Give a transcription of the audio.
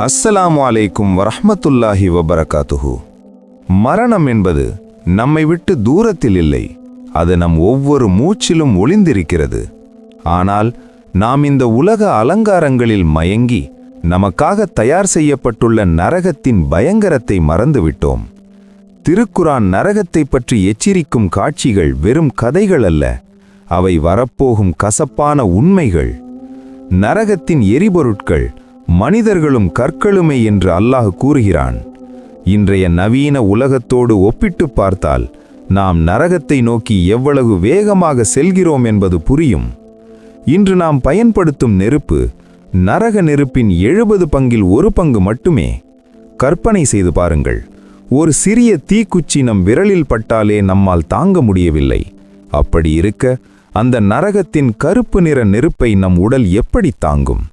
அஸ்ஸலாமு அலைக்கும் வரஹ்மத்துல்லாஹி வபரகாத்துஹு. மரணம் என்பது நம்மை விட்டு தூரத்தில் இல்லை, அது நம் ஒவ்வொரு மூச்சிலும் ஒளிந்திருக்கிறது. ஆனால் நாம் இந்த உலக அலங்காரங்களில் மயங்கி நமக்காக தயார் செய்யப்பட்டுள்ள நரகத்தின் பயங்கரத்தை மறந்துவிட்டோம். திருக்குரான் நரகத்தை பற்றி எச்சரிக்கும் காட்சிகள் வெறும் கதைகள் அல்ல, அவை வரப்போகும் கசப்பான உண்மைகள். நரகத்தின் எரிபொருட்கள் மனிதர்களும் கற்களுமே என்று அல்லாஹ் கூறுகிறான். இன்றைய நவீன உலகத்தோடு ஒப்பிட்டு பார்த்தால் நாம் நரகத்தை நோக்கி எவ்வளவு வேகமாக செல்கிறோம் என்பது புரியும். இன்று நாம் பயன்படுத்தும் நெருப்பு நரக நெருப்பின் 70 பங்கில் 1 பங்கு மட்டுமே. கற்பனை செய்து பாருங்கள், ஒரு சிறிய தீக்குச்சி நம் விரலில் பட்டாலே நம்மால் தாங்க முடியவில்லை. அப்படி இருக்க அந்த நரகத்தின் கருப்பு நிற நெருப்பை நம் உடல் எப்படி தாங்கும்?